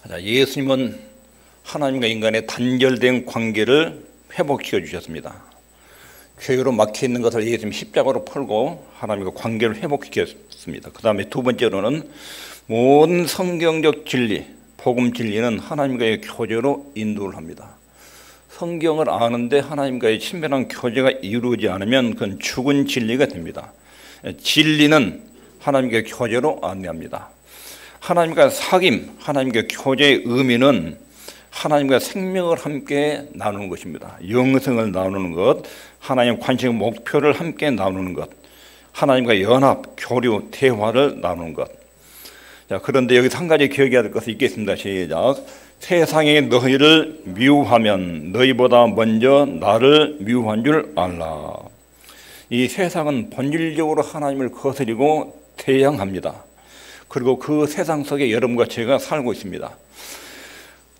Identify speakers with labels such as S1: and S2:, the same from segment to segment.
S1: 자, 예수님은 하나님과 인간의 단절된 관계를 회복시켜 주셨습니다. 교회로 막혀 있는 것을 예수님이 십자가로 풀고 하나님과 관계를 회복시켰습니다. 그 다음에 두 번째로는 모든 성경적 진리, 복음 진리는 하나님과의 교제로 인도를 합니다. 성경을 아는데 하나님과의 친밀한 교제가 이루어지지 않으면 그건 죽은 진리가 됩니다. 진리는 하나님과의 교제로 안내합니다. 하나님과 사귐, 하나님과 교제의 의미는 하나님과 생명을 함께 나누는 것입니다. 영생을 나누는 것, 하나님 관심의 목표를 함께 나누는 것, 하나님과 연합, 교류, 대화를 나누는 것. 자, 그런데 여기서 한 가지 기억해야 될 것이 있겠습니다. 시작. 세상이 너희를 미워하면 너희보다 먼저 나를 미워한 줄 알라. 이 세상은 본질적으로 하나님을 거스리고 대항합니다. 그리고 그 세상 속에 여러분과 제가 살고 있습니다.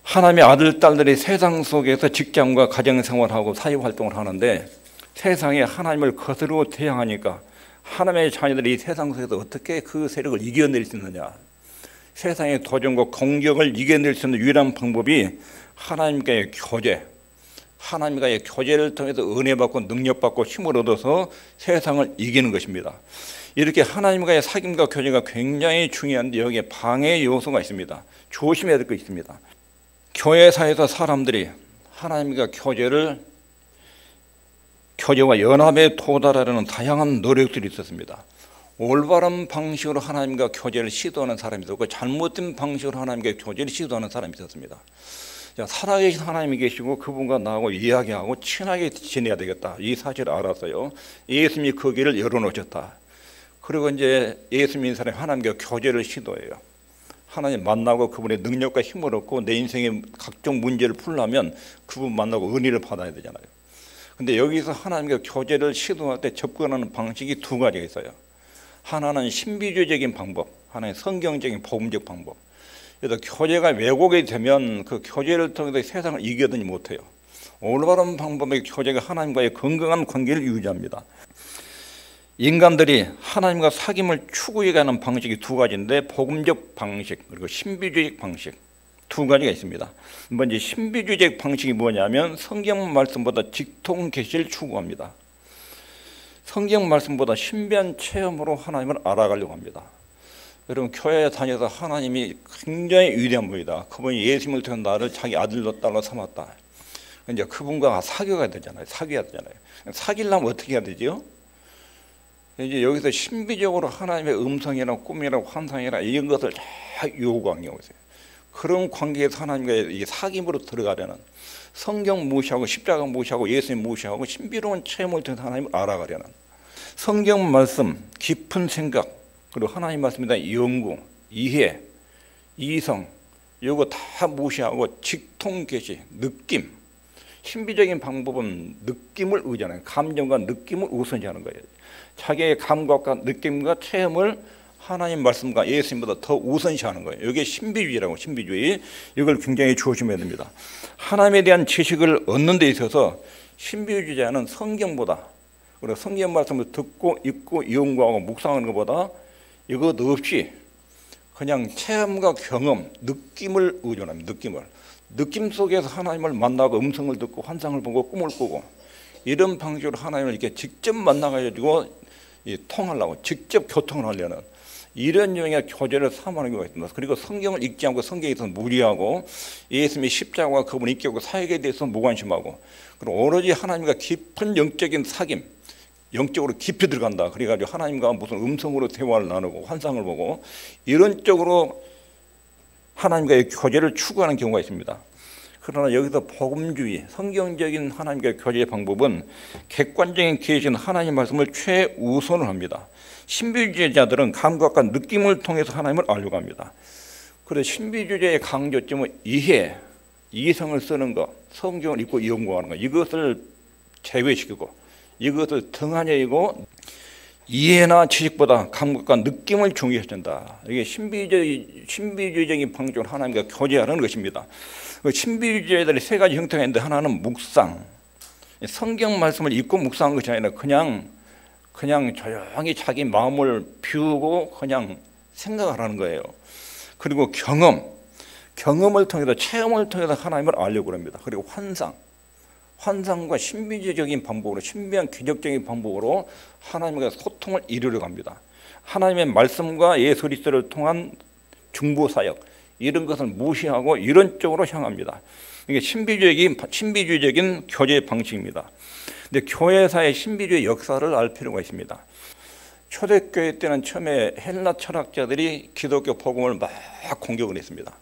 S1: 하나님의 아들, 딸들이 세상 속에서 직장과 가정생활하고 사회활동을 하는데 세상에 하나님을 거스르고 대항하니까 하나님의 자녀들이 이 세상 속에서 어떻게 그 세력을 이겨낼 수 있느냐. 세상의 도전과 공격을 이겨낼 수 있는 유일한 방법이 하나님과의 교제, 하나님과의 교제를 통해서 은혜받고 능력받고 힘을 얻어서 세상을 이기는 것입니다. 이렇게 하나님과의 사귐과 교제가 굉장히 중요한데 여기에 방해 요소가 있습니다. 조심해야 될 거 있습니다. 교회사에서 사람들이 하나님과 교제와 연합에 도달하려는 다양한 노력들이 있었습니다. 올바른 방식으로 하나님과 교제를 시도하는 사람이 있었고 잘못된 방식으로 하나님과 교제를 시도하는 사람이 있었습니다. 자, 살아계신 하나님이 계시고 그분과 나하고 이야기하고 친하게 지내야 되겠다. 이 사실을 알았어요. 예수님이 그 길을 열어놓으셨다. 그리고 이제 예수 믿는 사람이 하나님과 교제를 시도해요. 하나님 만나고 그분의 능력과 힘을 얻고 내 인생의 각종 문제를 풀려면 그분 만나고 은혜를 받아야 되잖아요. 근데 여기서 하나님과 교제를 시도할 때 접근하는 방식이 두 가지가 있어요. 하나는 신비주의적인 방법, 하나는 성경적인 복음적 방법. 그래서 교제가 왜곡이 되면 그 교제를 통해서 세상을 이겨내지 못해요. 올바른 방법의 교제가 하나님과의 건강한 관계를 유지합니다. 인간들이 하나님과 사귐을 추구해가는 방식이 두 가지인데 복음적 방식 그리고 신비주의적 방식 두 가지가 있습니다. 먼저 신비주의적 방식이 뭐냐면 성경 말씀보다 직통 계시를 추구합니다. 성경 말씀보다 신비한 체험으로 하나님을 알아가려고 합니다. 여러분 교회에 다녀서 하나님이 굉장히 위대한 분이다. 그분이 예수님을 통해 나를 자기 아들로 딸로 삼았다. 이제 그분과 사귀어야 되잖아요. 사귀어야 되잖아요. 사귀려면 어떻게 해야 되죠? 이제 여기서 신비적으로 하나님의 음성이나 꿈이나 환상이나 이런 것을 다 요구하는 경우가 있어요. 그런 관계에서 하나님과의 사귐으로 들어가려는 성경 무시하고 십자가 무시하고 예수님 무시하고 신비로운 체험을 통해서 하나님을 알아가려는 성경 말씀, 깊은 생각 그리고 하나님 말씀에 대한 연구, 이해, 이성 이거 다 무시하고 직통 계시, 느낌 신비적인 방법은 느낌을 의존해요. 감정과 느낌을 우선시하는 거예요. 자기의 감각과 느낌과 체험을 하나님 말씀과 예수님보다 더 우선시하는 거예요. 이게 신비주의라고 신비주의. 이걸 굉장히 조심해야 됩니다. 하나님에 대한 지식을 얻는 데 있어서 신비주의자는 성경보다 그리고 성경 말씀을 듣고 읽고 연구하고 묵상하는 것보다 이것 없이 그냥 체험과 경험, 느낌을 의존합니다. 느낌 속에서 하나님을 만나고 음성을 듣고 환상을 보고 꿈을 꾸고 이런 방식으로 하나님을 이렇게 직접 만나가지고 통하려고 직접 교통을 하려는 이런 유형의 교제를 삼하는 경우가 있습니다. 그리고 성경을 읽지 않고 성경에 있어서 무리하고 예수님의 십자가와 그분의 인격과 사역에 대해서 무관심하고 그리고 오로지 하나님과 깊은 영적인 사귐 영적으로 깊이 들어간다. 그래가지고 하나님과 무슨 음성으로 대화를 나누고 환상을 보고 이런 쪽으로 하나님과의 교제를 추구하는 경우가 있습니다. 그러나 여기서 복음주의, 성경적인 하나님과의 교제의 방법은 객관적인 계신 하나님 말씀을 최우선을 합니다. 신비주의자들은 감각과 느낌을 통해서 하나님을 알려고 합니다. 그래서 신비주의자의 강조점은 이해, 이성을 쓰는 것, 성경을 읽고 연구하는 것 이것을 제외시키고 이것을 등한히 여기고 이해나 지식보다 감각과 느낌을 중요시 한다. 이게 신비주의적인 방식으로 하나님과 교제하는 것입니다. 신비주의자들이 세 가지 형태가 있는데 하나는 묵상, 성경 말씀을 읽고 묵상하는 것이 아니라 그냥 조용히 자기 마음을 비우고 그냥 생각을 하는 거예요. 그리고 경험, 경험을 통해서 체험을 통해서 하나님을 알려고 합니다. 그리고 환상과 신비주의적인 방법으로 신비한 기적적인 방법으로 하나님과 소통을 이루려고 합니다. 하나님의 말씀과 예수 그리스도를 통한 중보사역 이런 것을 무시하고 이런 쪽으로 향합니다. 이게 신비주의적인 교제 방식입니다. 근데 교회사의 신비주의 역사를 알 필요가 있습니다. 초대교회 때는 처음에 헬라 철학자들이 기독교 복음을 막 공격을 했습니다.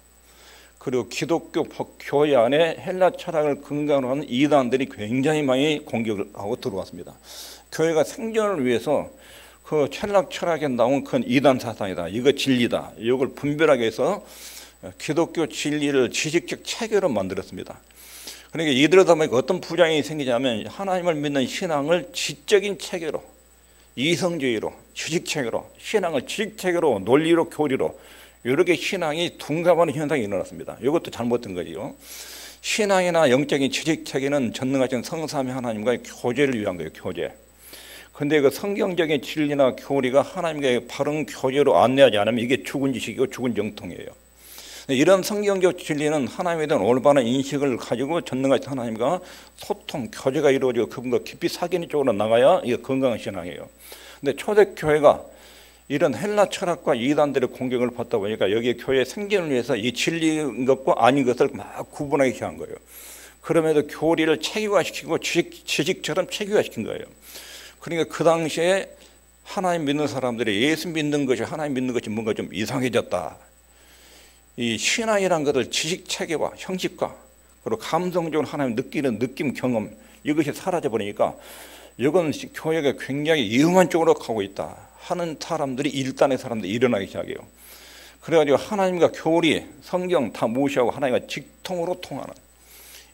S1: 그리고 기독교 교회 안에 헬라 철학을 근간으로 하는 이단들이 굉장히 많이 공격을 하고 들어왔습니다. 교회가 생존을 위해서 그 헬라 철학에 나온 큰 이단 사상이다, 이거 진리다, 이걸 분별하기 위해서 기독교 진리를 지식적 체계로 만들었습니다. 그러니까 이들어다 보니까 어떤 부작용이 생기냐면 하나님을 믿는 신앙을 지적인 체계로, 이성주의로, 지식체계로, 신앙을 지식체계로, 논리로, 교리로 이렇게 신앙이 둔갑하는 현상이 일어났습니다. 이것도 잘못된 거지요. 신앙이나 영적인 지식체계는 전능하신 성삼위 하나님과의 교제를 위한 거예요. 교제. 근데 그 성경적인 진리나 교리가 하나님과의 바른 교제로 안내하지 않으면 이게 죽은 지식이고 죽은 정통이에요. 이런 성경적 진리는 하나님에 대한 올바른 인식을 가지고 전능하신 하나님과 소통, 교제가 이루어지고 그분과 깊이 사귀는 쪽으로 나가야 이게 건강한 신앙이에요. 근데 초대교회가 이런 헬라 철학과 이단들의 공격을 받다 보니까 여기에 교회의 생존을 위해서 이 진리인 것과 아닌 것을 막 구분하게 한 거예요. 그럼에도 교리를 체계화시키고 지식처럼 체계화시킨 거예요. 그러니까 그 당시에 하나님 믿는 사람들이 예수 믿는 것이, 하나님 믿는 것이 뭔가 좀 이상해졌다. 이 신앙이라는 것을 지식 체계화, 형식화, 그리고 감성적으로 하나님 느끼는 느낌, 경험, 이것이 사라져버리니까 이건 교회가 굉장히 위험한 쪽으로 가고 있다 하는 사람들이, 일단의 사람들이 일어나기 시작해요. 그래가지고 하나님과 교리, 성경 다 무시하고 하나님과 직통으로 통하는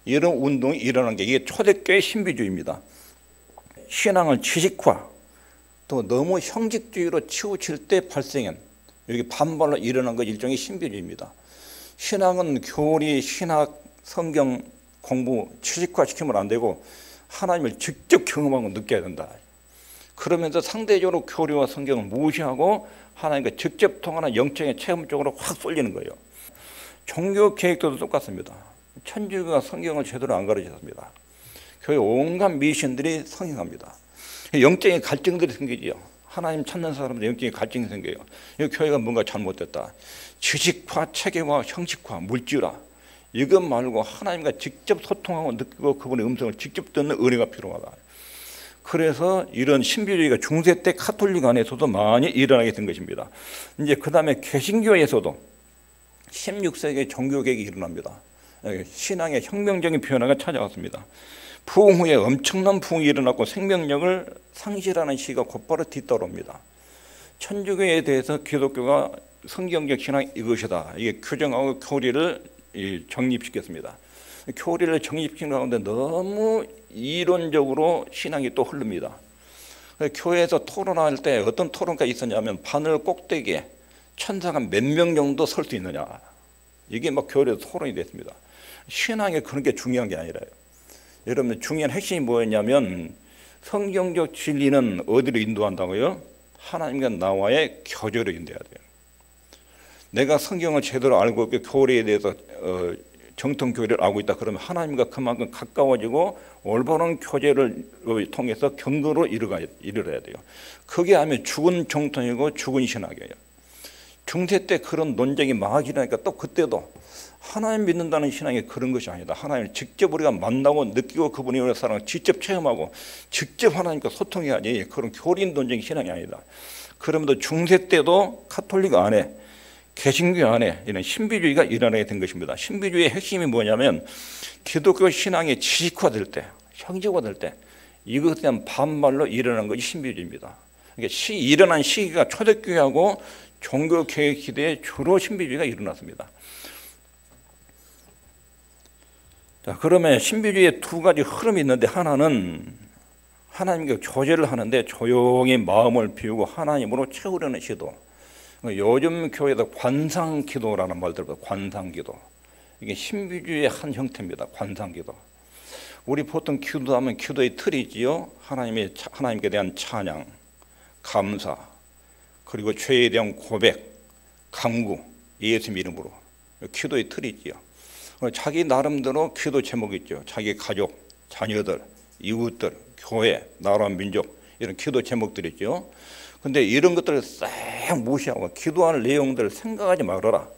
S1: 이런 운동이 일어난 게 이게 초대교회 신비주의입니다. 신앙을 지식화, 또 너무 형식주의로 치우칠 때 발생한 여기 반발로 일어난 것 일종의 신비주의입니다. 신앙은 교리, 신학, 성경 공부 지식화시키면 안 되고 하나님을 직접 경험하고 느껴야 된다. 그러면서 상대적으로 교리와 성경을 무시하고 하나님과 직접 통하는 영적인 체험 쪽으로 확 쏠리는 거예요. 종교 계획도 똑같습니다. 천주교가 성경을 제대로 안 가르쳤습니다. 교회 온갖 미신들이 성행합니다. 영적인 갈등들이 생기지요. 하나님 찾는 사람들 영적인 갈등이 생겨요. 이 교회가 뭔가 잘못됐다. 지식화, 체계화, 형식화, 물질화, 이것 말고 하나님과 직접 소통하고 느끼고 그분의 음성을 직접 듣는 은혜가 필요하다. 그래서 이런 신비주의가 중세 때 카톨릭 안에서도 많이 일어나게 된 것입니다. 이제 그 다음에 개신교에서도 16세기의 종교개혁이 일어납니다. 신앙의 혁명적인 변화가 찾아왔습니다. 부흥 후에 엄청난 부흥이 일어났고 생명력을 상실하는 시기가 곧바로 뒤따라옵니다. 천주교에 대해서 기독교가 성경적 신앙이 이것이다, 이게 규정하고 교리를 정립시켰습니다. 교리를 정립시키는 가운데 너무 이론적으로 신앙이 또 흐릅니다. 교회에서 토론할 때 어떤 토론가 있었냐면 바늘 꼭대기에 천사가 몇 명 정도 설 수 있느냐, 이게 막 교회에서 토론이 됐습니다. 신앙에 그런 게 중요한 게 아니라요. 여러분, 중요한 핵심이 뭐였냐면 성경적 진리는 어디로 인도한다고요? 하나님과 나와의 교제로 인도해야 돼요. 내가 성경을 제대로 알고 있고 교리에 대해서 정통 교리를 알고 있다 그러면 하나님과 그만큼 가까워지고 올바른 교제를 통해서 경거로 이르러야 돼요. 그게 하면 죽은 정통이고 죽은 신학이에요. 중세 때 그런 논쟁이 막 일어나니까 또 그때도 하나님 믿는다는 신앙이 그런 것이 아니다. 하나님을 직접 우리가 만나고 느끼고 그분이 우리의 사랑을 직접 체험하고 직접 하나님과 소통해야지 그런 교리인 논쟁 신앙이 아니다. 그러면도 중세 때도 카톨릭 안에, 개신교 안에 이런 신비주의가 일어나게 된 것입니다. 신비주의의 핵심이 뭐냐면 기독교 신앙이 지식화될 때, 형식화될 때 이것에 대한 반발로 일어난 것이 신비주의입니다. 그러니까 일어난 시기가 초대교회하고 종교개혁 시대에 주로 신비주의가 일어났습니다. 자, 그러면 신비주의의 두 가지 흐름이 있는데, 하나는 하나님과 교제를 하는데 조용히 마음을 비우고 하나님으로 채우려는 시도. 요즘 교회에서 관상기도라는 말 들어봐요. 관상기도. 이게 신비주의의 한 형태입니다. 관상기도. 우리 보통 기도하면 기도의 틀이지요. 하나님께 대한 찬양, 감사, 그리고 죄에 대한 고백, 간구, 예수님 이름으로 기도의 틀이 있지요. 자기 나름대로 기도 제목이 있죠. 자기 가족, 자녀들, 이웃들, 교회, 나라, 민족 이런 기도 제목들이 있죠. 근데 이런 것들을 싹 무시하고 기도할 내용들을 생각하지 말아라.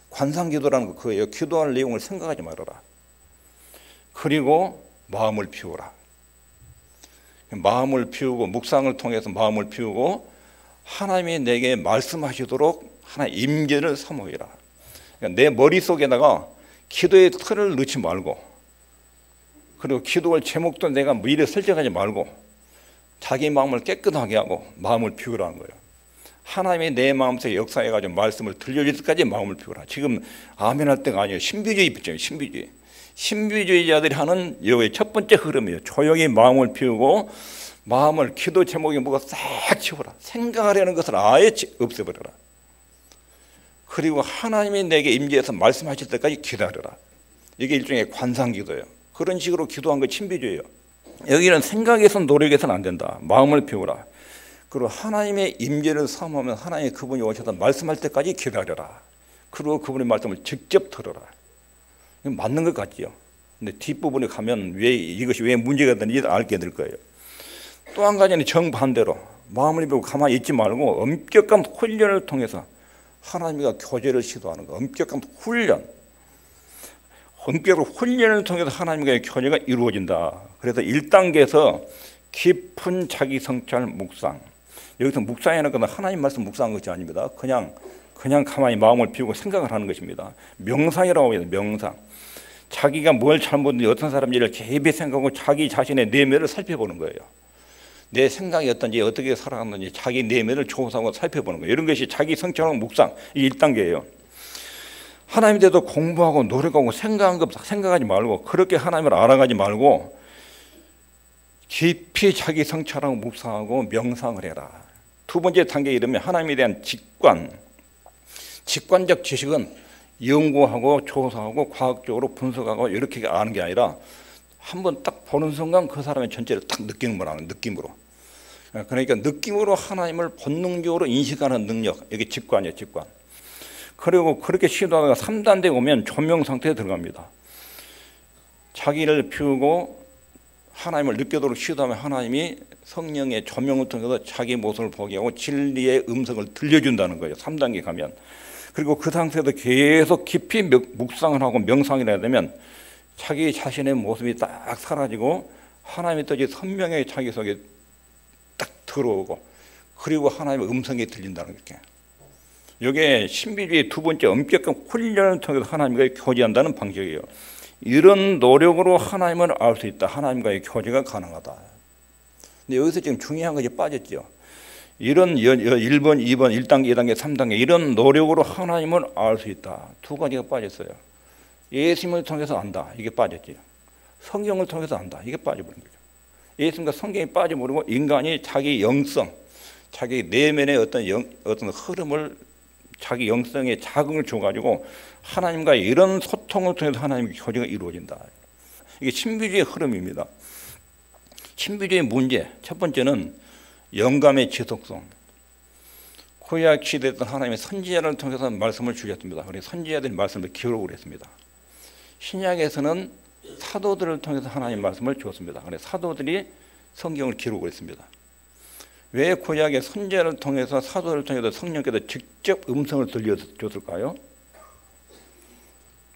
S1: 관상기도라는 거 그거예요. 기도할 내용을 생각하지 말아라. 그리고 마음을 비우라. 마음을 비우고 묵상을 통해서 마음을 비우고 하나님이 내게 말씀하시도록 하나의 임재를 사모해라. 그러니까 내 머릿속에다가 기도의 틀을 넣지 말고, 그리고 기도할 제목도 내가 미리 설정하지 말고 자기 마음을 깨끗하게 하고 마음을 비우라는 거예요. 하나님이 내 마음속에 역사해가지고 말씀을 들려줄 때까지 마음을 비우라. 지금 아멘 할 때가 아니에요. 신비주의 입장이에요. 신비주의. 신비주의자들이 하는 여의 첫 번째 흐름이에요. 조용히 마음을 비우고 마음을 기도 제목이 뭐가 싹 치워라. 생각하려는 것을 아예 없애버려라. 그리고 하나님이 내게 임재해서 말씀하실 때까지 기다려라. 이게 일종의 관상기도예요. 그런 식으로 기도한 거 신비주의예요. 여기는 생각에서 노력해서는 안 된다. 마음을 비우라. 그리고 하나님의 임재를 사모하면 하나님의 그분이 오셔서 말씀할 때까지 기다려라. 그리고 그분의 말씀을 직접 들어라. 이거 맞는 것 같지요. 근데 뒷부분에 가면 이것이 왜 문제가 되는지 알게 될 거예요. 또 한 가지는 정반대로 마음을 비우고 가만히 있지 말고 엄격한 훈련을 통해서 하나님과 교제를 시도하는 거. 엄격한 훈련. 엄격한 훈련을 통해서 하나님과의 교제가 이루어진다. 그래서 1단계에서 깊은 자기 성찰 묵상. 여기서 묵상이라는 건 하나님 말씀 묵상한 것이 아닙니다. 그냥 가만히 마음을 비우고 생각을 하는 것입니다. 명상이라고 해요. 명상. 자기가 뭘 잘못했는지 어떤 사람인지를 깊이 생각하고 자기 자신의 내면을 살펴보는 거예요. 내 생각이 어떤지 어떻게 살아갔는지 자기 내면을 조사하고 살펴보는 거예요. 이런 것이 자기 성찰하고 묵상. 이 1단계예요. 하나님에 대해서 공부하고 노력하고 생각하지 말고 그렇게 하나님을 알아가지 말고 깊이 자기 성찰하고 묵상하고 명상을 해라. 두 번째 단계에 이르면 하나님에 대한 직관적 지식은 연구하고 조사하고 과학적으로 분석하고 이렇게 아는 게 아니라 한번 딱 보는 순간 그 사람의 전체를 딱 느끼는 거라는 느낌으로. 그러니까 느낌으로 하나님을 본능적으로 인식하는 능력. 이게 직관이에요. 직관. 그리고 그렇게 시도하다가 3단계 오면 조명 상태에 들어갑니다. 자기를 비우고 하나님을 느끼도록 시도하면 하나님이 성령의 조명을 통해서 자기 모습을 보게 하고 진리의 음성을 들려준다는 거예요. 3단계 가면. 그리고 그 상태에서 계속 깊이 묵상을 하고 명상을 해야 되면 자기 자신의 모습이 딱 사라지고 하나님의 뜻이 선명하게 자기 속에 딱 들어오고 그리고 하나님의 음성이 들린다는 거예요. 이게 신비주의 두 번째 엄격한 훈련을 통해서 하나님과의 교제한다는 방식이에요. 이런 노력으로 하나님을 알 수 있다. 하나님과의 교제가 가능하다. 근데 여기서 지금 중요한 것이 빠졌죠. 이런 1번, 2번, 1단계, 2단계, 3단계 이런 노력으로 하나님을 알 수 있다. 두 가지가 빠졌어요. 예수님을 통해서 안다. 이게 빠졌죠. 성경을 통해서 안다. 이게 빠져버린 거죠. 예수님과 성경이 빠져버리고 인간이 자기 영성, 자기 내면의 어떤 흐름을 자기 영성에 자극을 줘가지고 하나님과 이런 소통을 통해서 하나님의 교제가 이루어진다. 이게 신비주의 흐름입니다. 신비주의 문제 첫 번째는 영감의 지속성. 구약 시대에 하나님의 선지자를 통해서 말씀을 주셨습니다. 그래서 선지자들이 말씀을 기록을 했습니다. 신약에서는 사도들을 통해서 하나님 말씀을 주었습니다. 그래서 사도들이 성경을 기록을 했습니다. 왜 구약의 선지자를 통해서 사도를 통해서 성령께서 직접 음성을 들려줬을까요?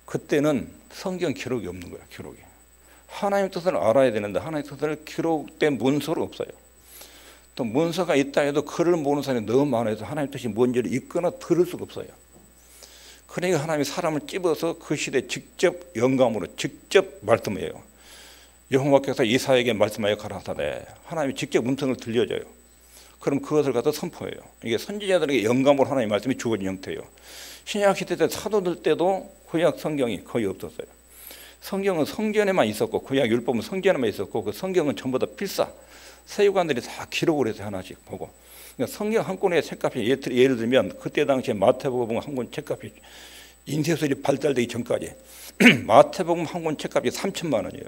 S1: 그때는 성경 기록이 없는 거예요. 기록이. 하나님의 뜻을 알아야 되는데 하나님의 뜻을 기록된 문서로 없어요. 또 문서가 있다 해도 글을 모르는 사람이 너무 많아서 하나님의 뜻이 뭔지를 읽거나 들을 수가 없어요. 그러니까 하나님이 사람을 찝어서 그 시대에 직접 영감으로 직접 말씀해요. 여호와께서 이사야에게 말씀하여 가라사대. 하나님이 직접 음성을 들려줘요. 그럼 그것을 갖다 선포해요. 이게 선지자들에게 영감으로 하나님의 말씀이 주어진 형태예요. 신약 시대 때 사도들 때도 구약 성경이 거의 없었어요. 성경은 성전에만 있었고 구약 율법은 성전에만 있었고 그 성경은 전부 다 필사 세우관들이 다 기록을 해서 하나씩 보고. 그러니까 성경 한 권의 책값이 예를 들면 그때 당시에 마태복음 한 권 책값이 인쇄술이 발달되기 전까지 마태복음 한 권 책값이 3천만 원이에요.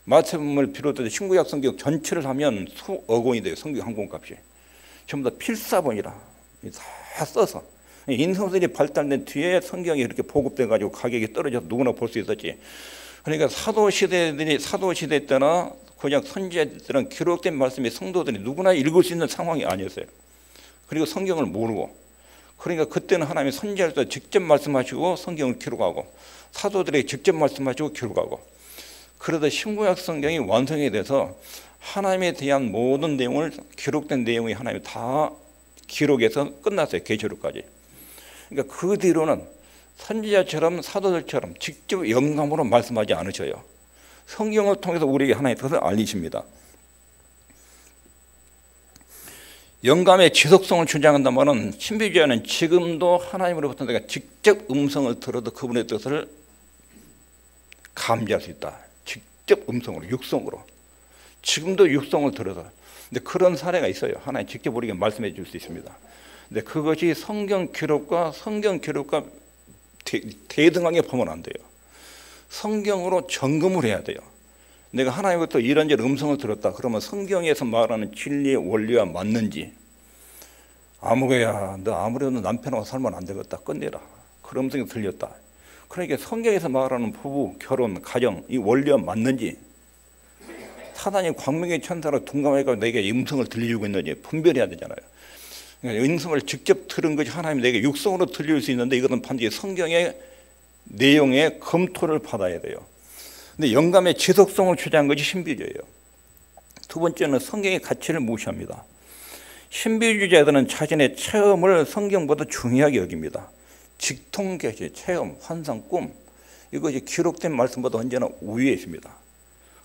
S1: 마태복음을 비롯해서 신구약 성경 전체를 하면 수억 원이 돼요. 성경 한 권 값이. 전부 다 필사본이라 다 써서. 인터넷이 발달된 뒤에 성경이 이렇게 보급돼 가지고 가격이 떨어져서 누구나 볼 수 있었지. 그러니까 사도 시대 때나 그냥 선지자들은 기록된 말씀이 성도들이 누구나 읽을 수 있는 상황이 아니었어요. 그리고 성경을 모르고, 그러니까 그때는 하나님이 선지자들도 직접 말씀하시고 성경을 기록하고 사도들에게 직접 말씀하시고 기록하고, 그러다 신구약 성경이 완성이 돼서 하나님에 대한 모든 내용을, 기록된 내용이 하나님이 다 기록해서 끝났어요. 계시록까지. 그러니까 그 뒤로는 선지자처럼 사도들처럼 직접 영감으로 말씀하지 않으셔요. 성경을 통해서 우리에게 하나님의 뜻을 알리십니다. 영감의 지속성을 주장한다는 말은 신비주의자는 지금도 하나님으로부터 내가 직접 음성을 들어도 그분의 뜻을 감지할 수 있다. 직접 음성으로, 육성으로. 지금도 육성을 들어서. 근데 그런 사례가 있어요. 하나님 직접 우리에게 말씀해 줄 수 있습니다. 근데 그것이 성경 기록과 대등하게 보면 안 돼요. 성경으로 점검을 해야 돼요. 내가 하나님부터 이런저런 음성을 들었다. 그러면 성경에서 말하는 진리의 원리와 맞는지. 아무개야, 너 아무래도 남편하고 살면 안 되겠다. 끝내라. 그런 음성이 들렸다. 그러니까 성경에서 말하는 부부, 결혼, 가정, 이 원리와 맞는지, 사단이 광명의 천사로 둔감해가지고 내게 음성을 들려주고 있는지 분별해야 되잖아요. 그러니까 음성을 직접 들은 것이 하나님이 내게 육성으로 들릴 수 있는데, 이것은 반드시 성경의 내용의 검토를 받아야 돼요. 근데 영감의 지속성을 주장한 것이 신비주의예요. 두 번째는 성경의 가치를 무시합니다. 신비주의자들은 자신의 체험을 성경보다 중요하게 여깁니다. 직통계시, 체험, 환상, 꿈, 이것이 기록된 말씀보다 언제나 우위에 있습니다.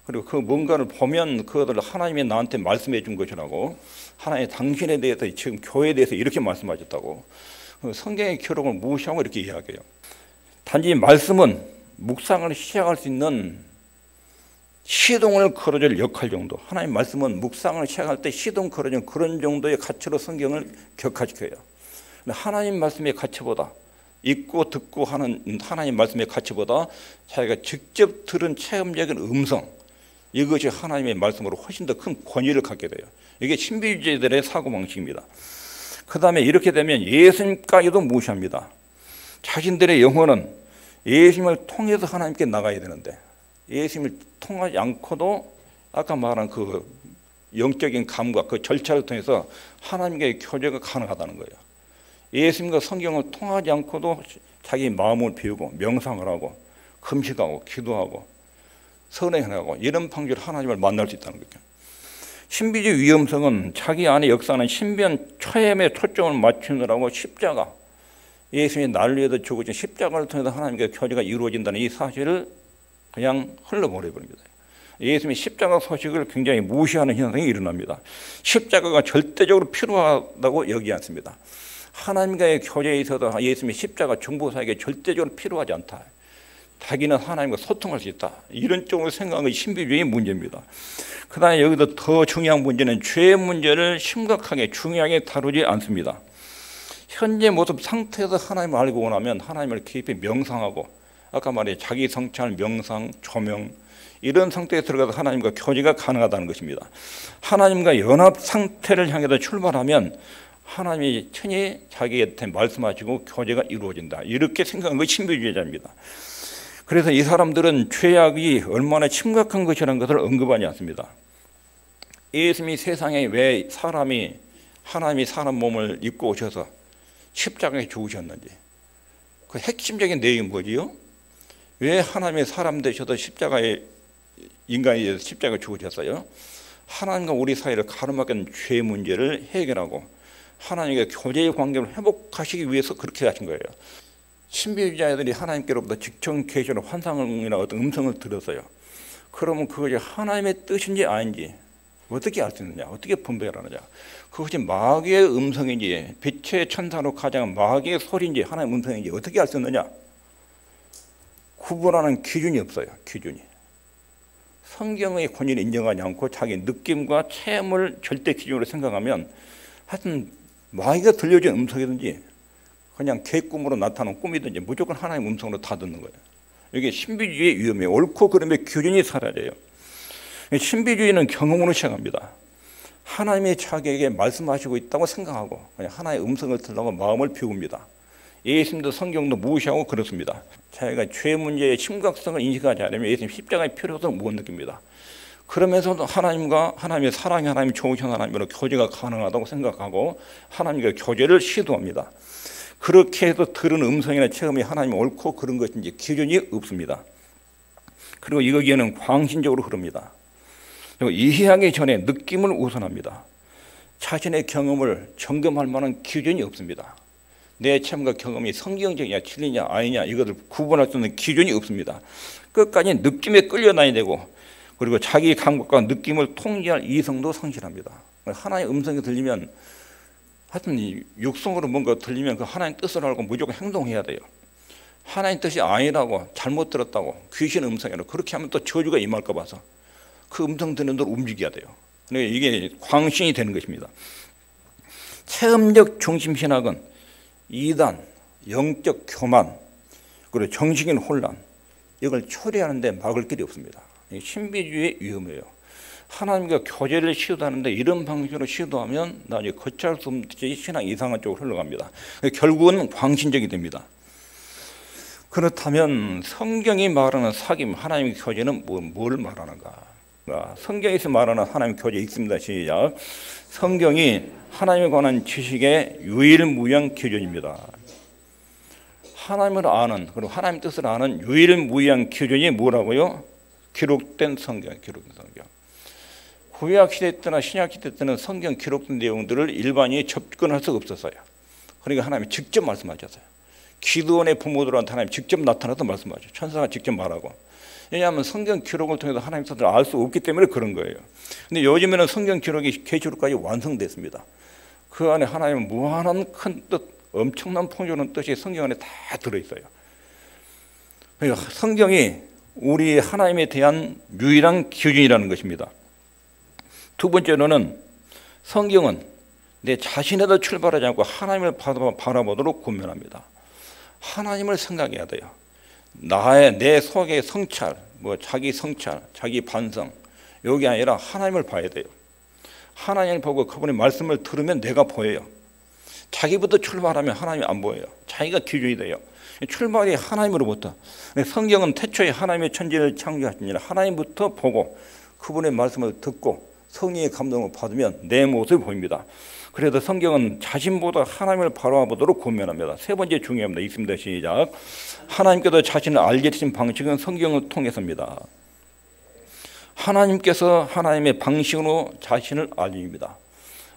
S1: 그리고 그 뭔가를 보면 그것을 하나님이 나한테 말씀해 준 것이라고, 하나님 당신에 대해서, 지금 교회에 대해서 이렇게 말씀하셨다고 성경의 기록을 무시하고 이렇게 이야기해요. 단지 말씀은 묵상을 시작할 수 있는 시동을 걸어줄 역할 정도, 하나님 말씀은 묵상을 시작할 때 시동 걸어주는 그런 정도의 가치로 성경을 격화시켜요. 하나님 말씀의 가치보다, 읽고 듣고 하는 하나님 말씀의 가치보다 자기가 직접 들은 체험적인 음성, 이것이 하나님의 말씀으로 훨씬 더 큰 권위를 갖게 돼요. 이게 신비주의자들의 사고방식입니다. 그 다음에 이렇게 되면 예수님까지도 무시합니다. 자신들의 영혼은 예수님을 통해서 하나님께 나가야 되는데, 예수님을 통하지 않고도 아까 말한 그 영적인 감각, 그 절차를 통해서 하나님과의 교제가 가능하다는 거예요. 예수님과 성경을 통하지 않고도 자기 마음을 비우고 명상을 하고 금식하고 기도하고 선행하고 이런 방식으로 하나님을 만날 수 있다는 거죠. 신비주의 위험성은 자기 안에 역사하는 신비한 초엠에 초점을 맞추느라고 십자가, 예수님이 나를 위해서 죽으신 십자가를 통해서 하나님과 교제가 이루어진다는 이 사실을 그냥 흘러버려버립니다. 예수님이 십자가 소식을 굉장히 무시하는 현상이 일어납니다. 십자가가 절대적으로 필요하다고 여기지 않습니다. 하나님과의 교제에 있어서 예수님이 십자가 중보사에게 절대적으로 필요하지 않다. 자기는 하나님과 소통할 수 있다. 이런 쪽으로 생각하는 것이 신비주의의 문제입니다. 그 다음에 여기서 더 중요한 문제는 죄의 문제를 심각하게 중요하게 다루지 않습니다. 현재 모습 상태에서 하나님을 알고 나면 하나님을 깊이 명상하고, 아까 말해 자기 성찰, 명상, 조명, 이런 상태에 들어가서 하나님과 교제가 가능하다는 것입니다. 하나님과 연합 상태를 향해서 출발하면 하나님이 친히 자기한테 말씀하시고 교제가 이루어진다. 이렇게 생각하는 것이 신비주의자입니다. 그래서 이 사람들은 죄악이 얼마나 심각한 것이라는 것을 언급하지 않습니다. 예수님이 세상에 왜 하나님이 사람 몸을 입고 오셔서 십자가에 죽으셨는지, 그 핵심적인 내용이 뭐지요? 왜 하나님의 사람 되셔서 인간이 돼서 십자가에 죽으셨어요? 하나님과 우리 사이를 가로막은 죄 문제를 해결하고 하나님과 교제의 관계를 회복하시기 위해서 그렇게 하신 거예요. 신비주의자들이 하나님께로부터 직접 계시로 환상이나 어떤 음성을 들었어요. 그러면 그것이 하나님의 뜻인지 아닌지 어떻게 알 수 있느냐, 어떻게 분별하느냐, 그것이 마귀의 음성인지 빛의 천사로 가장 마귀의 소리인지 하나님의 음성인지 어떻게 알 수 있느냐, 구분하는 기준이 없어요. 기준이. 성경의 권위를 인정하지 않고 자기 느낌과 체험을 절대 기준으로 생각하면 하여튼 마귀가 들려준 음성이든지 그냥 개꿈으로 나타나는 꿈이든지 무조건 하나님의 음성으로 다 듣는 거예요. 이게 신비주의의 위험이에요. 옳고 그름의 기준이 사라져요. 신비주의는 경험으로 시작합니다. 하나님이 자기에게 말씀하시고 있다고 생각하고 그냥 하나의 음성을 들으려고 마음을 비웁니다. 예수님도 성경도 무시하고 그렇습니다. 자기가 죄 문제의 심각성을 인식하지 않으면 예수님 십자가의 필요성을 못 느낍니다. 그러면서도 하나님의 사랑이 하나님이 좋으신 하나님으로 교제가 가능하다고 생각하고 하나님과 교제를 시도합니다. 그렇게 해서 들은 음성이나 체험이 하나님이 옳고 그런 것인지 기준이 없습니다. 그리고 여기에는 광신적으로 흐릅니다. 그리고 이해하기 전에 느낌을 우선합니다. 자신의 경험을 점검할 만한 기준이 없습니다. 내 체험과 경험이 성경적이냐 틀리냐 아니냐 이것을 구분할 수 있는 기준이 없습니다. 끝까지 느낌에 끌려다녀야 되고 그리고 자기 감각과 느낌을 통제할 이성도 상실합니다. 하나님의 음성이 들리면 하여튼 육성으로 뭔가 들리면 그 하나님 뜻을 알고 무조건 행동해야 돼요. 하나님 뜻이 아니라고 잘못 들었다고 귀신 음성이라고 그렇게 하면 또 저주가 임할까 봐서 그 음성 듣는 대로 움직여야 돼요. 그러니까 이게 광신이 되는 것입니다. 체험적 중심신학은 이단, 영적 교만, 그리고 정신적인 혼란 이걸 처리하는데 막을 길이 없습니다. 신비주의의 위험이에요. 하나님과 교제를 시도하는데 이런 방식으로 시도하면 나중에 걷잡을 수 없이 신앙 이상한 쪽으로 흘러갑니다. 결국은 광신적이 됩니다. 그렇다면 성경이 말하는 사귐, 하나님의 교제는 뭘 말하는가? 성경에서 말하는 하나님의 교제 있습니다. 시작. 성경이 하나님에 관한 지식의 유일무이한 기준입니다. 하나님을 아는 그리고 하나님 뜻을 아는 유일무이한 기준이 뭐라고요? 기록된 성경. 구약 시대 때나 신약 시대 때는 성경 기록된 내용들을 일반인이 접근할 수가 없었어요. 그러니까 하나님이 직접 말씀하셨어요. 기드온의 부모들한테 하나님 직접 나타나서 말씀하죠. 천사가 직접 말하고. 왜냐하면 성경 기록을 통해서 하나님 뜻을 알 수 없기 때문에 그런 거예요. 근데 요즘에는 성경 기록이 계시록까지 완성됐습니다. 그 안에 하나님은 무한한 큰 뜻, 엄청난 풍요로운 뜻이 성경 안에 다 들어있어요. 그러니까 성경이 우리 하나님에 대한 유일한 기준이라는 것입니다. 두 번째로는 성경은 내 자신에도 출발하지 않고 하나님을 바라보도록 권면합니다. 하나님을 생각해야 돼요. 내 속의 성찰, 자기 성찰, 자기 반성 여기 아니라 하나님을 봐야 돼요. 하나님을 보고 그분의 말씀을 들으면 내가 보여요. 자기부터 출발하면 하나님이 안 보여요. 자기가 기준이 돼요. 출발이 하나님으로부터. 성경은 태초에 하나님의 천지를 창조하시니라 하나님부터 보고 그분의 말씀을 듣고 성령의 감동을 받으면 내 모습이 보입니다. 그래서 성경은 자신보다 하나님을 바라보도록 권면합니다. 세 번째 중요합니다. 있습니다. 시작. 하나님께서 자신을 알게 되신 방식은 성경을 통해서입니다. 하나님께서 하나님의 방식으로 자신을 알립니다.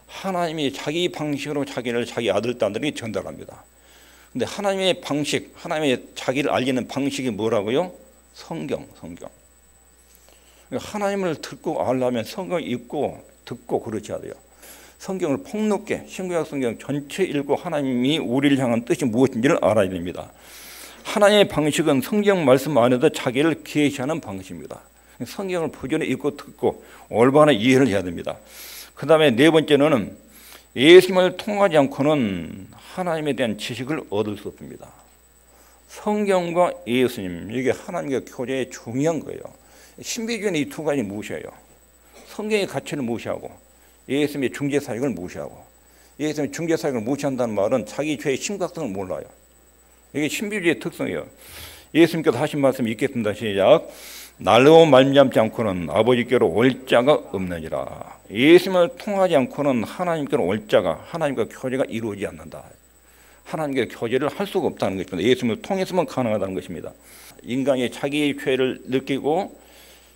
S1: 하나님이 자기 방식으로 자기를 자기 아들, 딸들에게 전달합니다. 근데 하나님의 방식, 하나님의 자기를 알리는 방식이 뭐라고요? 성경. 하나님을 듣고 알려면 성경을 읽고 듣고 그렇지 않아요. 성경을 폭넓게 신구약 성경 전체 읽고 하나님이 우리를 향한 뜻이 무엇인지를 알아야 됩니다. 하나님의 방식은 성경 말씀 안에서 자기를 계시하는 방식입니다. 성경을 부지런히 읽고 듣고 올바른 이해를 해야 됩니다. 그 다음에 네 번째는 예수님을 통하지 않고는 하나님에 대한 지식을 얻을 수 없습니다. 성경과 예수님, 이게 하나님과 교제의 중요한 거예요. 신비주의는 이 두 가지 무시해요. 성경의 가치를 무시하고 예수님의 중재사역을 무시하고 예수님의 중재사역을 무시한다는 말은 자기 죄의 심각성을 몰라요. 이게 신비주의의 특성이에요. 예수님께서 하신 말씀이 있겠습니다. 시작. 날로 말미암지 않고는 아버지께로 올 자가 없느니라. 예수님을 통하지 않고는 하나님께로 올 자가 하나님과 교제가 이루어지지 않는다. 하나님과 교제를 할 수가 없다는 것입니다. 예수님을 통해서만 가능하다는 것입니다. 인간이 자기의 죄를 느끼고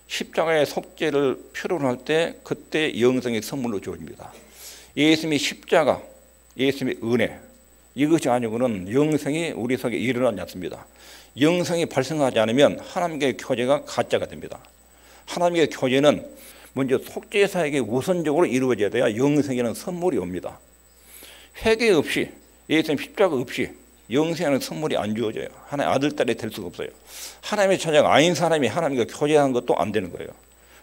S1: 십자가의 속죄를 필요로 할 때 그때 영생의 선물로 주어집니다. 예수님의 십자가, 예수님의 은혜 이것이 아니고는 영생이 우리 속에 일어나지 않습니다. 영생이 발생하지 않으면 하나님과의 교제가 가짜가 됩니다. 하나님과의 교제는 먼저 속죄 사역이 우선적으로 이루어져야 돼야 영생이라는 선물이 옵니다. 회개 없이 예수님 십자가 없이 영생하는 선물이 안 주어져요. 하나님의 아들, 딸이 될 수가 없어요. 하나님의 자녀가 아닌 사람이 하나님과 교제하는 것도 안 되는 거예요.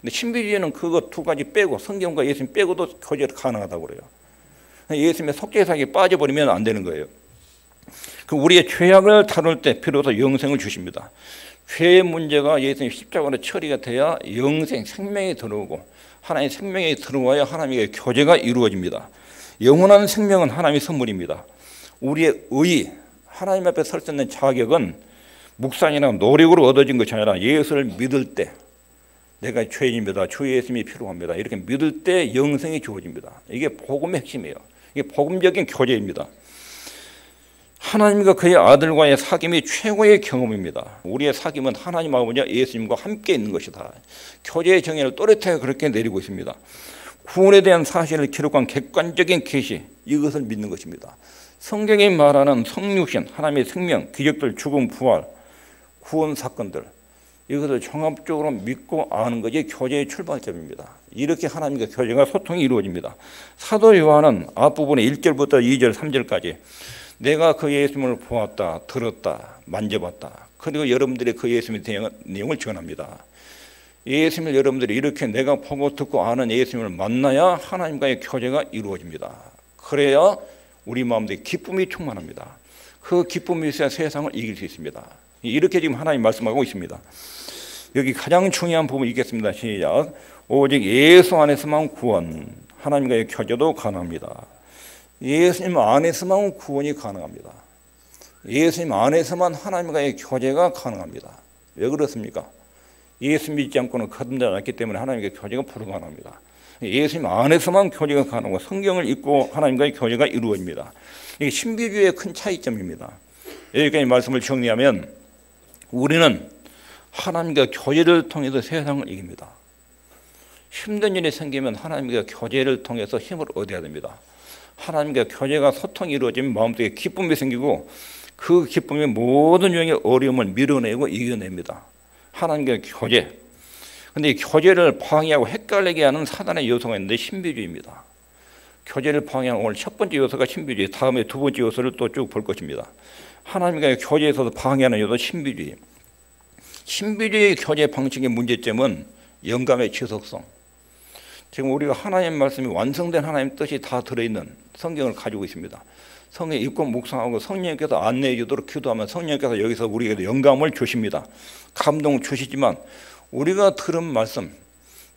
S1: 근데 신비주의는 그거 두 가지 빼고 성경과 예수님 빼고도 교제가 가능하다고 그래요. 예수님의 속죄 사역에 빠져버리면 안 되는 거예요. 우리의 죄악을 다룰 때 비로소 영생을 주십니다. 죄의 문제가 예수님 십자가로 처리가 돼야 영생, 생명이 들어오고 하나님의 생명이 들어와야 하나님의 교제가 이루어집니다. 영원한 생명은 하나님의 선물입니다. 우리의 의, 하나님 앞에 설 수 있는 자격은 묵상이나 노력으로 얻어진 것이 아니라 예수를 믿을 때, 내가 죄인입니다, 주 예수님이 필요합니다, 이렇게 믿을 때 영생이 주어집니다. 이게 복음의 핵심이에요. 이게 복음적인 교제입니다. 하나님과 그의 아들과의 사귐이 최고의 경험입니다. 우리의 사귐은 하나님 아버지 예수님과 함께 있는 것이다. 교제의 정의를 또렷하게 그렇게 내리고 있습니다. 구원에 대한 사실을 기록한 객관적인 계시, 이것을 믿는 것입니다. 성경이 말하는 성육신, 하나님의 생명, 기적들, 죽음, 부활, 구원 사건들, 이것을 종합적으로 믿고 아는 것이 교제의 출발점입니다. 이렇게 하나님과 교제가 소통이 이루어집니다. 사도 요한은 앞부분에 1절부터 2절, 3절까지 내가 그 예수님을 보았다, 들었다, 만져봤다. 그리고 여러분들이 그 예수님에 대한 내용을 전합니다. 예수님을 여러분들이 이렇게 내가 보고 듣고 아는 예수님을 만나야 하나님과의 교제가 이루어집니다. 그래야 우리 마음속에 기쁨이 충만합니다. 그 기쁨이 있어야 세상을 이길 수 있습니다. 이렇게 지금 하나님 말씀하고 있습니다. 여기 가장 중요한 부분이 있겠습니다. 시작. 오직 예수 안에서만 구원, 하나님과의 교제도 가능합니다. 예수님 안에서만 구원이 가능합니다. 예수님 안에서만 하나님과의 교제가 가능합니다. 왜 그렇습니까? 예수 믿지 않고는 거듭나지 않기 때문에 하나님과의 교제가 불가능합니다. 예수님 안에서만 교제가 가능하고 성경을 읽고 하나님과의 교제가 이루어집니다. 이게 신비주의의 큰 차이점입니다. 여기까지 말씀을 정리하면 우리는 하나님과 교제를 통해서 세상을 이깁니다. 힘든 일이 생기면 하나님과 교제를 통해서 힘을 얻어야 됩니다. 하나님과 교제가 소통이 이루어지면 마음속에 기쁨이 생기고 그 기쁨이 모든 유형의 어려움을 밀어내고 이겨냅니다. 하나님과 교제. 근데 이 교제를 방해하고 헷갈리게 하는 사단의 요소가 있는데 신비주의입니다. 교제를 방해하는 오늘 첫 번째 요소가 신비주의, 다음에 두 번째 요소를 또 쭉 볼 것입니다. 하나님과의 교제에서도 방해하는 요소 신비주의. 신비주의 교제 방식의 문제점은 영감의 지속성. 지금 우리가 하나님 말씀이 완성된 하나님 뜻이 다 들어있는 성경을 가지고 있습니다. 성경 읽고 묵상하고 성령께서 안내해 주도록 기도하면 성령께서 여기서 우리에게 영감을 주십니다. 감동을 주시지만 우리가 들은 말씀,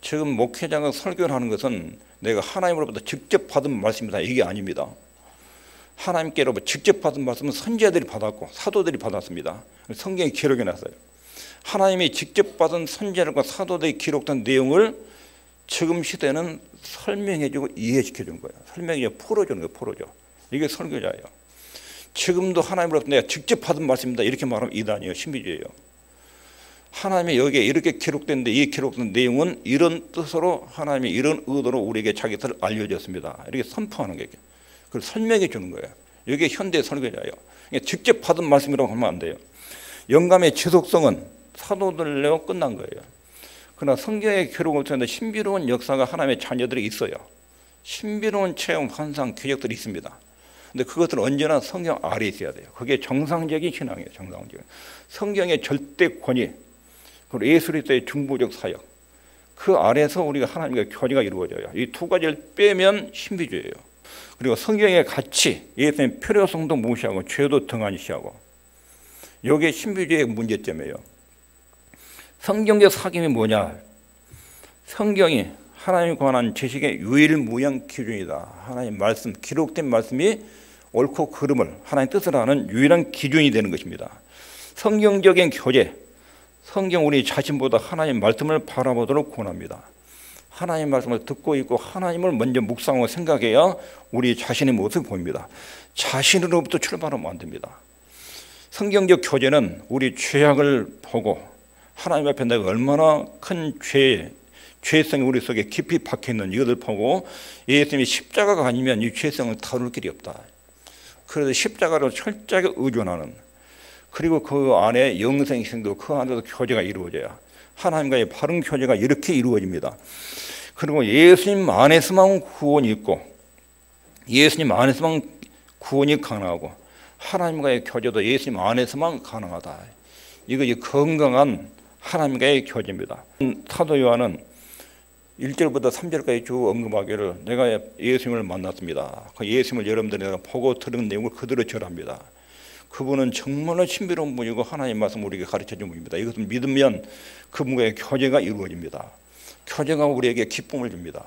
S1: 지금 목회자가 설교를 하는 것은 내가 하나님으로부터 직접 받은 말씀이다, 이게 아닙니다. 하나님께로부터 직접 받은 말씀은 선지자들이 받았고 사도들이 받았습니다. 성경에 기록해 놨어요. 하나님이 직접 받은 선지자들과 사도들이 기록된 내용을 지금 시대는 설명해주고 이해시켜준 거예요. 설명해 풀어주는 거예요. 풀어줘. 이게 설교자예요. 지금도 하나님으로부터 내가 직접 받은 말씀입니다, 이렇게 말하면 이단이에요. 신비주의예요. 하나님이 여기에 이렇게 기록된데 이 기록된 내용은 이런 뜻으로 하나님이 이런 의도로 우리에게 자기 뜻을 알려줬습니다, 이렇게 선포하는 거예요. 그걸 설명해 주는 거예요. 이게 현대 설교자예요. 직접 받은 말씀이라고 하면 안 돼요. 영감의 지속성은 사도들로 끝난 거예요. 그러나 성경의 기록을 통해 신비로운 역사가 하나님의 자녀들이 있어요. 신비로운 체험, 환상, 기적들이 있습니다. 근데 그것들은 언제나 성경 아래에 있어야 돼요. 그게 정상적인 신앙이에요. 정상적인. 성경의 절대 권위, 그리고 예수 그리스도의 중보적 사역, 그 아래에서 우리가 하나님과 교제가 이루어져요. 이 두 가지를 빼면 신비주의예요. 그리고 성경의 가치, 예수님의 필요성도 무시하고 죄도 등한시하고, 이게 신비주의의 문제점이에요. 성경적 사귐이 뭐냐? 성경이 하나님에 관한 지식의 유일무이한 기준이다. 하나님 말씀, 기록된 말씀이 옳고 그름을 하나님 뜻을 아는 유일한 기준이 되는 것입니다. 성경적인 교제, 성경 우리 자신보다 하나님 말씀을 바라보도록 권합니다. 하나님 말씀을 듣고 있고 하나님을 먼저 묵상하고 생각해야 우리 자신의 모습을 보입니다. 자신으로부터 출발하면 안 됩니다. 성경적 교제는 우리 죄악을 보고 하나님 앞에 내가 얼마나 큰 죄성이 우리 속에 깊이 박혀있는 이것을 보고 예수님이 십자가가 아니면 이 죄성을 다룰 길이 없다. 그래서 십자가로 철저하게 의존하는, 그리고 그 안에 영생이 생기고 그 안에서 교제가 이루어져야 하나님과의 바른 교제가 이렇게 이루어집니다. 그리고 예수님 안에서만 구원이 있고 예수님 안에서만 구원이 가능하고 하나님과의 교제도 예수님 안에서만 가능하다. 이것이 건강한 하나님과의 교제입니다. 사도 요한은 1절부터 3절까지 쭉 언급하기를 내가 예수님을 만났습니다. 그 예수님을 여러분들이 내가 보고 들은 내용을 그대로 절합니다. 그분은 정말로 신비로운 분이고 하나님 말씀 우리에게 가르쳐준 분입니다. 이것을 믿으면 그분과의 교제가 이루어집니다. 교제가 우리에게 기쁨을 줍니다.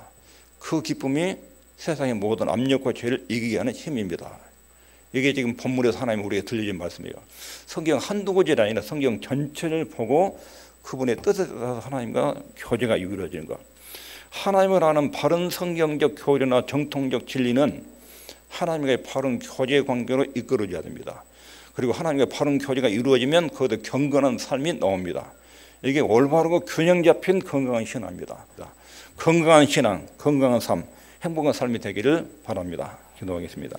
S1: 그 기쁨이 세상의 모든 압력과 죄를 이기게 하는 힘입니다. 이게 지금 본문에서 하나님 우리에게 들려진 말씀이에요. 성경 한두 구절이 아니라 성경 전체를 보고 그분의 뜻에 따라서 하나님과 교제가 이루어지는 것. 하나님을 아는 바른 성경적 교리나 정통적 진리는 하나님과의 바른 교제 관계로 이끌어져야 됩니다. 그리고 하나님과 바른 교제가 이루어지면 그것도 경건한 삶이 나옵니다. 이게 올바르고 균형 잡힌 건강한 신앙입니다. 건강한 신앙, 건강한 삶, 행복한 삶이 되기를 바랍니다. 기도하겠습니다.